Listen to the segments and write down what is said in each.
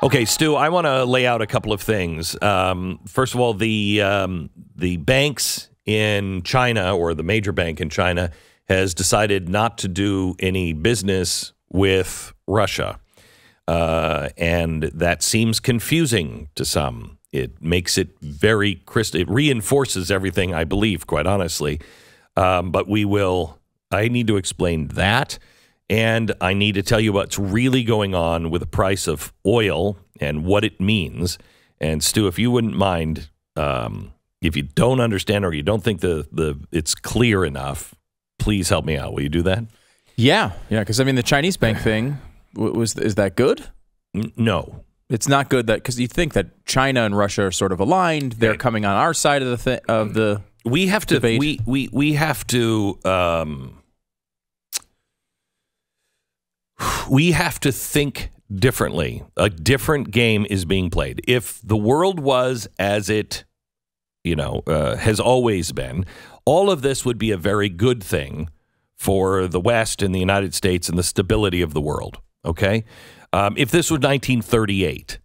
Okay, Stu, I want to lay out a couple of things. First of all, the banks in China, or the major bank in China, has decided not to do any business with Russia. And that seems confusing to some. It makes it very crystal. It reinforces everything, I believe, quite honestly. But I need to explain that. And I need to tell you what's really going on with the price of oil and what it means. And Stu, if you wouldn't mind, if you don't understand or you don't think it's clear enough, please help me out. Will you do that? Yeah. Because I mean, the Chinese bank thing is that good? No, it's not good. Because you think that China and Russia are sort of aligned. They're coming on our side of the we have to debate. We have to. We have to think differently. A different game is being played. If the world was as it, has always been, all of this would be a very good thing for the West and the United States and the stability of the world. Okay? If this was 1938,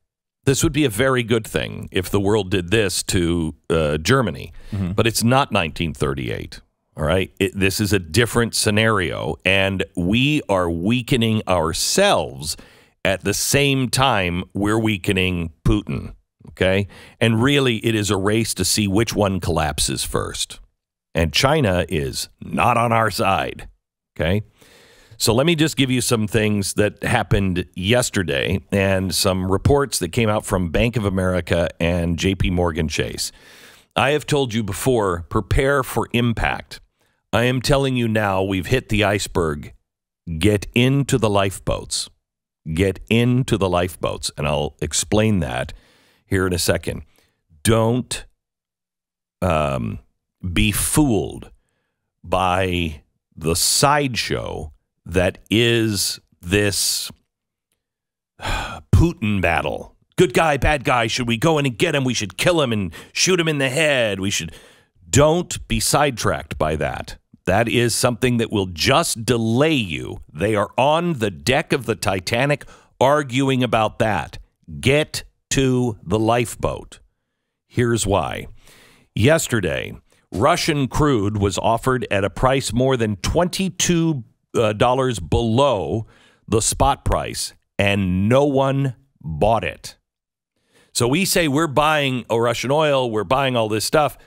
this would be a very good thing if the world did this to Germany. Mm-hmm. But it's not 1938. All right. This is a different scenario, and we are weakening ourselves at the same time we're weakening Putin. Okay. And really, it is a race to see which one collapses first. And China is not on our side. Okay. So let me just give you some things that happened yesterday and some reports that came out from Bank of America and JP Morgan Chase. I have told you before, prepare for impact. I am telling you now, we've hit the iceberg. Get into the lifeboats. Get into the lifeboats. And I'll explain that here in a second. Don't be fooled by the sideshow that is this Putin battle. Good guy, bad guy. Should we go in and get him? We should kill him and shoot him in the head. Don't be sidetracked by that. That is something that will just delay you. They are on the deck of the Titanic arguing about that. Get to the lifeboat. Here's why. Yesterday, Russian crude was offered at a price more than $22 below the spot price, and no one bought it. So we say we're buying Russian oil, we're buying all this stuff.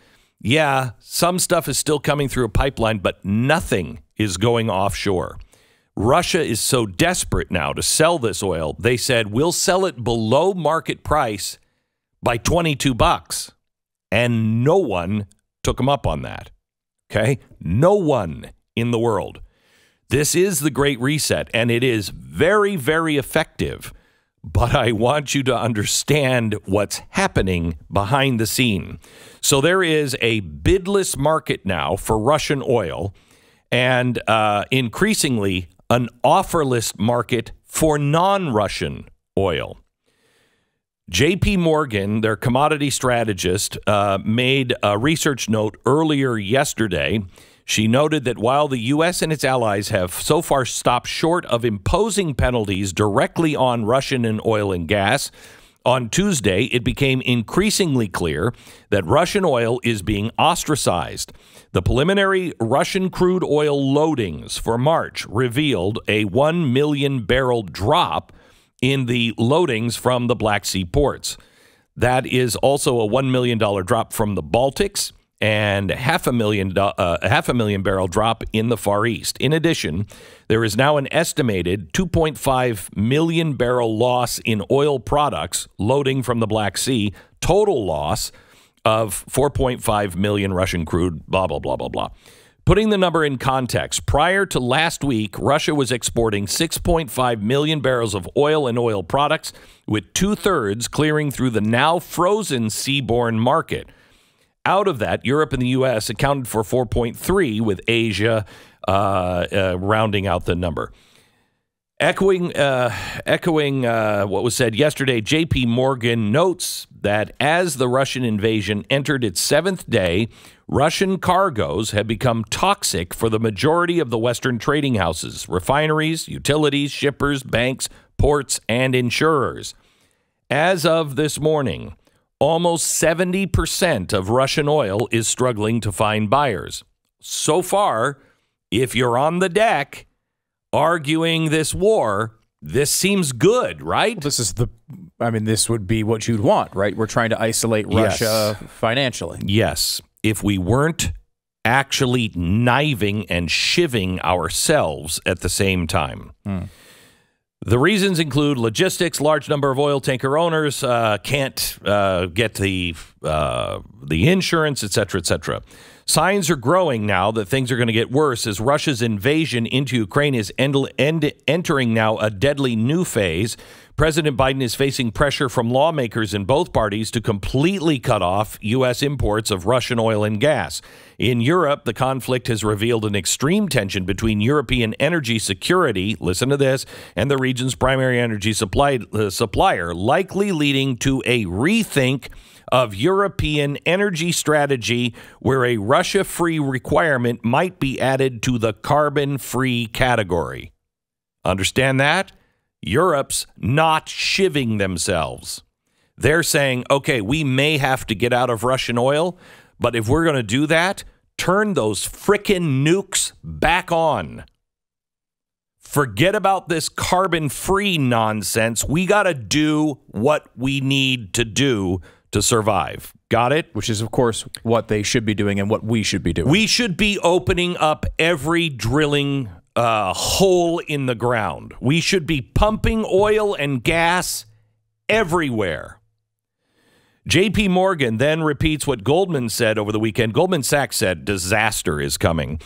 Yeah, some stuff is still coming through a pipeline, but nothing is going offshore. Russia is so desperate now to sell this oil, they said, we'll sell it below market price by $22. And no one took them up on that. Okay? No one in the world. This is the Great Reset, and it is very, very effective. But I want you to understand what's happening behind the scene. So there is a bidless market now for Russian oil, and increasingly an offerless market for non-Russian oil. JP Morgan, their commodity strategist, made a research note earlier yesterday. She noted that while the U.S. and its allies have so far stopped short of imposing penalties directly on Russian and oil and gas, on Tuesday it became increasingly clear that Russian oil is being ostracized. The preliminary Russian crude oil loadings for March revealed a 1 million barrel drop in the loadings from the Black Sea ports. That is also a $1 million drop from the Baltics, and half a million barrel drop in the Far East. In addition, there is now an estimated 2.5 million barrel loss in oil products loading from the Black Sea, total loss of 4.5 million Russian crude, blah, blah, blah, blah, blah. Putting the number in context, prior to last week, Russia was exporting 6.5 million barrels of oil and oil products, with 2/3 clearing through the now frozen seaborne market. Out of that, Europe and the U.S. accounted for 4.3, with Asia rounding out the number. Echoing what was said yesterday, JP Morgan notes that as the Russian invasion entered its 7th day, Russian cargoes have become toxic for the majority of the Western trading houses, refineries, utilities, shippers, banks, ports, and insurers. as of this morning, almost 70% of Russian oil is struggling to find buyers. So far, if you're on the deck arguing this war, this seems good, right? This would be what you'd want, right? We're trying to isolate Russia financially. Yes. If we weren't actually kniving and shivving ourselves at the same time. The reasons include logistics. Large number of oil tanker owners can't get the insurance, et cetera, et cetera. Signs are growing now that things are going to get worse as Russia's invasion into Ukraine is entering now a deadly new phase. President Biden is facing pressure from lawmakers in both parties to completely cut off U.S. imports of Russian oil and gas. In Europe, the conflict has revealed an extreme tension between European energy security, listen to this, and the region's primary energy supplier, likely leading to a rethink of European energy strategy where a Russia-free requirement might be added to the carbon-free category. Understand that? Europe's not shivving themselves. They're saying, okay, we may have to get out of Russian oil, but if we're going to do that, turn those frickin' nukes back on. Forget about this carbon-free nonsense. We got to do what we need to do to survive. Got it? Which is, of course, what they should be doing and what we should be doing. We should be opening up every drilling hole in the ground. We should be pumping oil and gas everywhere. J.P. Morgan then repeats what Goldman said over the weekend. Goldman Sachs said disaster is coming,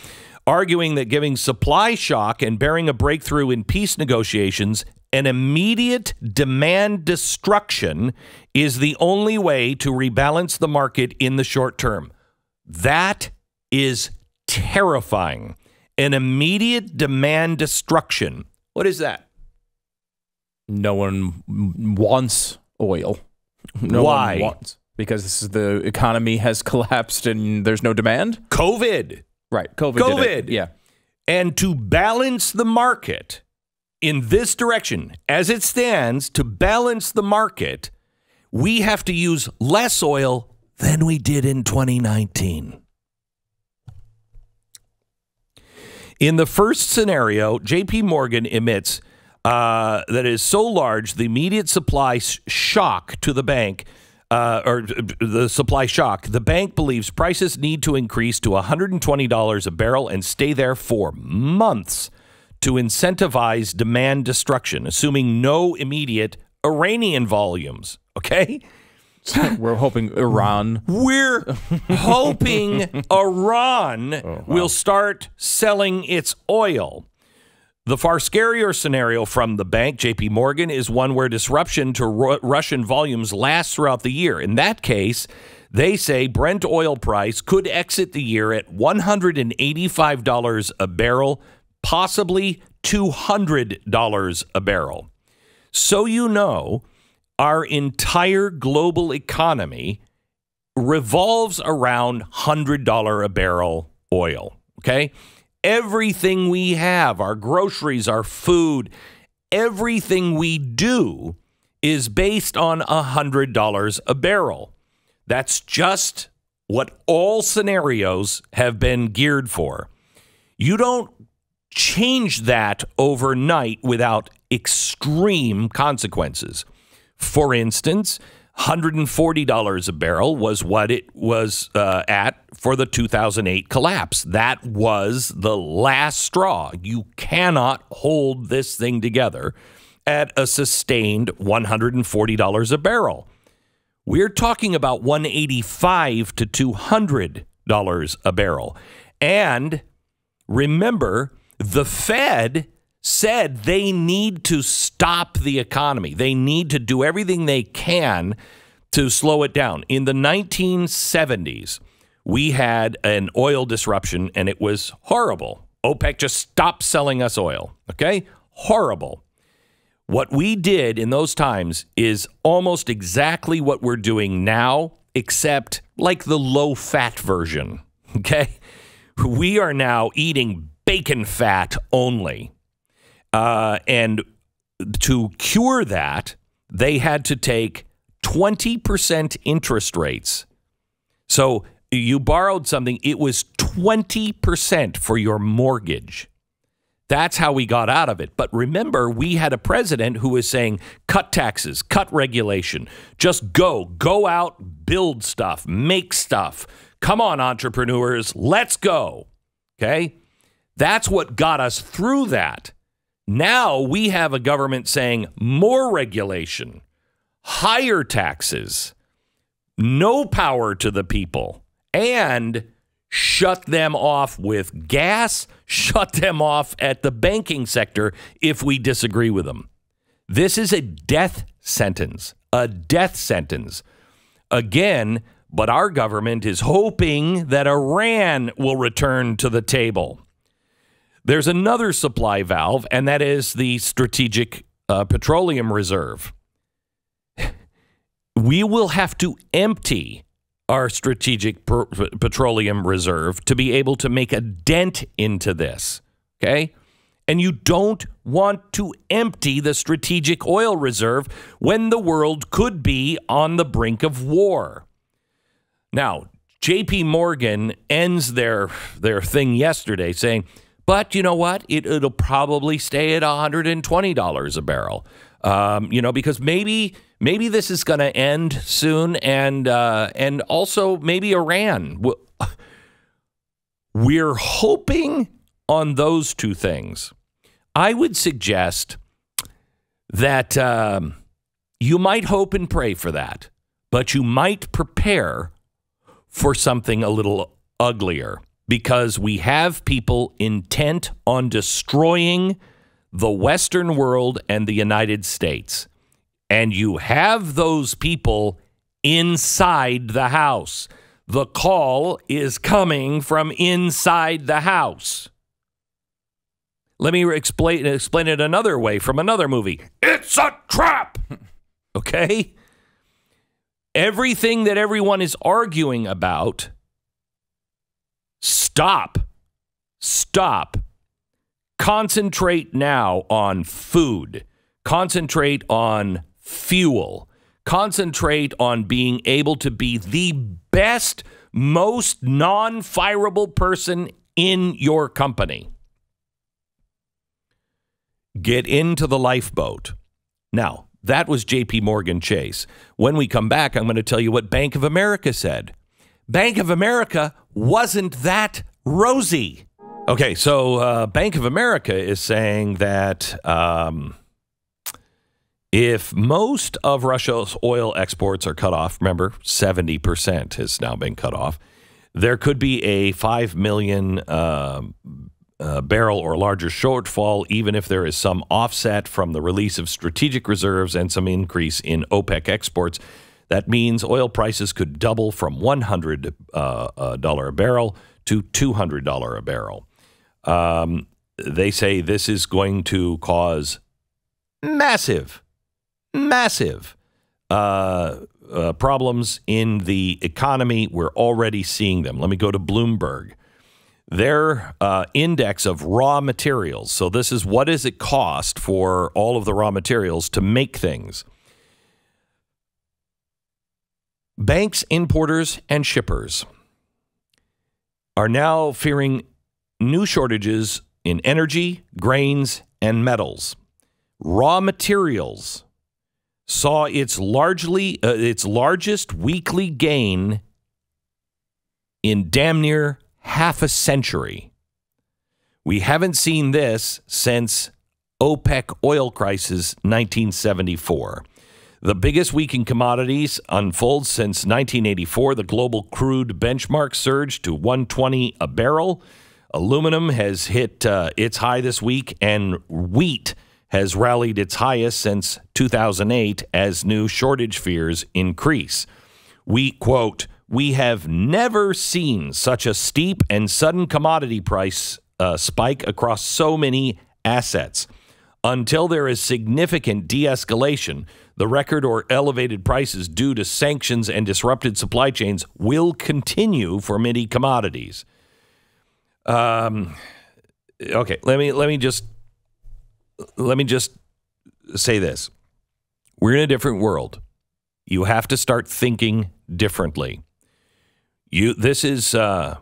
arguing that giving supply shock and bearing a breakthrough in peace negotiations an immediate demand destruction is the only way to rebalance the market in the short term. That is terrifying. An immediate demand destruction. What is that? No one wants oil. Why? One wants, because the economy has collapsed and there's no demand? COVID. Right. COVID did it. Yeah. And to balance the market in this direction, as it stands, to balance the market, we have to use less oil than we did in 2019. In the first scenario, J.P. Morgan admits that is so large, the immediate supply shock to the bank, the bank believes prices need to increase to $120 a barrel and stay there for months to incentivize demand destruction, assuming no immediate Iranian volumes. Okay? We're hoping Iran. We're hoping Iran will start selling its oil. The far scarier scenario from the bank, J.P. Morgan, is one where disruption to Russian volumes lasts throughout the year. In that case, they say Brent oil price could exit the year at $185 a barrel, possibly $200 a barrel. So you know, our entire global economy revolves around $100 a barrel oil, okay? Everything we have, our groceries, our food, everything we do is based on $100 a barrel. That's just what all scenarios have been geared for. You don't change that overnight without extreme consequences. For instance, $140 a barrel was what it was at for the 2008 collapse. That was the last straw. You cannot hold this thing together at a sustained $140 a barrel. We're talking about $185 to $200 a barrel. And remember, the Fed said they need to stop the economy. They need to do everything they can to slow it down. In the 1970s, we had an oil disruption, and it was horrible. OPEC just stopped selling us oil, okay? Horrible. What we did in those times is almost exactly what we're doing now, except like the low-fat version, okay? We are now eating bacon fat only. And to cure that, they had to take 20% interest rates. So you borrowed something, it was 20% for your mortgage. That's how we got out of it. But remember, we had a president who was saying, cut taxes, cut regulation, just go out, build stuff, make stuff. Come on, entrepreneurs, let's go. Okay? That's what got us through that. Now we have a government saying more regulation, higher taxes, no power to the people, and shut them off with gas, shut them off at the banking sector if we disagree with them. This is a death sentence, Again, but our government is hoping that Iran will return to the table. There's another supply valve, and that is the Strategic Petroleum Reserve. We will have to empty our Strategic Petroleum Reserve to be able to make a dent into this, okay? And you don't want to empty the Strategic Oil Reserve when the world could be on the brink of war. Now, J.P. Morgan ends their thing yesterday saying, but you know what? It'll probably stay at $120 a barrel, because maybe this is going to end soon, and also maybe Iran. We're hoping on those two things. I would suggest that you might hope and pray for that, but you might prepare for something a little uglier, because we have people intent on destroying the Western world and the United States. And you have those people inside the house. The call is coming from inside the house. Let me explain it another way from another movie. It's a trap. Okay? Everything that everyone is arguing about, stop. Concentrate now on food. Concentrate on fuel. Concentrate on being able to be the best, most non-fireable person in your company. Get into the lifeboat. Now, that was J.P. Morgan Chase. When we come back, I'm going to tell you what Bank of America said. Bank of America wasn't that rosy. Okay, so Bank of America is saying that if most of Russia's oil exports are cut off, remember, 70% has now been cut off, there could be a 5 million barrel or larger shortfall, even if there is some offset from the release of strategic reserves and some increase in OPEC exports. That means oil prices could double from $100 a barrel to $200 a barrel. They say this is going to cause massive problems in the economy. We're already seeing them. Let me go to Bloomberg. Their index of raw materials. So this is what does it cost for all of the raw materials to make things. Banks, importers, and shippers are now fearing new shortages in energy, grains, and metals. Raw materials saw its largest weekly gain in damn near half a century. We haven't seen this since OPEC oil crisis 1974. The biggest week in commodities unfolds since 1984. The global crude benchmark surged to $120 a barrel. Aluminum has hit its high this week, and wheat has rallied its highest since 2008 as new shortage fears increase. We, quote, "We have never seen such a steep and sudden commodity price spike across so many assets. Until there is significant de-escalation, the record or elevated prices due to sanctions and disrupted supply chains will continue for many commodities." Okay, let me just say this. We're in a different world. You have to start thinking differently. This is, I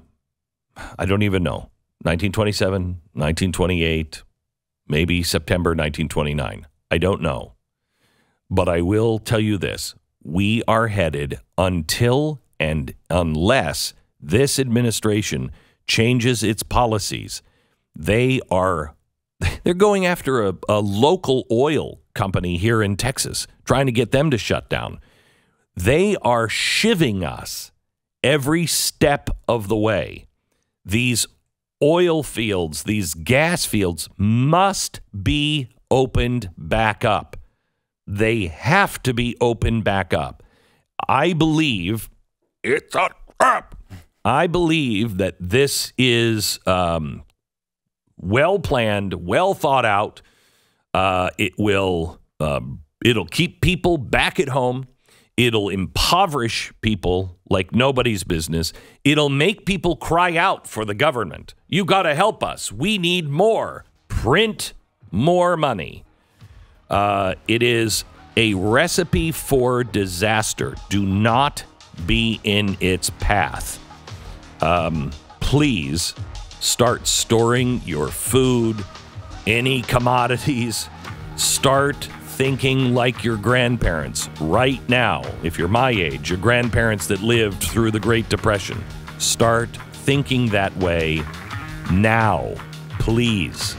don't even know, 1927, 1928, maybe September 1929. I don't know. But I will tell you this. We are headed until and unless this administration changes its policies. They're going after a local oil company here in Texas, trying to get them to shut down. They are shivving us every step of the way. These oil fields, these gas fields must be opened back up. They have to be opened back up. I believe it's a trap. I believe that this is well planned, well thought out. It'll keep people back at home. It'll impoverish people like nobody's business. It'll make people cry out for the government. You got to help us. We need more. Print more money. It is a recipe for disaster. Do not be in its path. Please start storing your food, any commodities. Start thinking like your grandparents right now. If you're my age, your grandparents that lived through the Great Depression, start thinking that way now, please.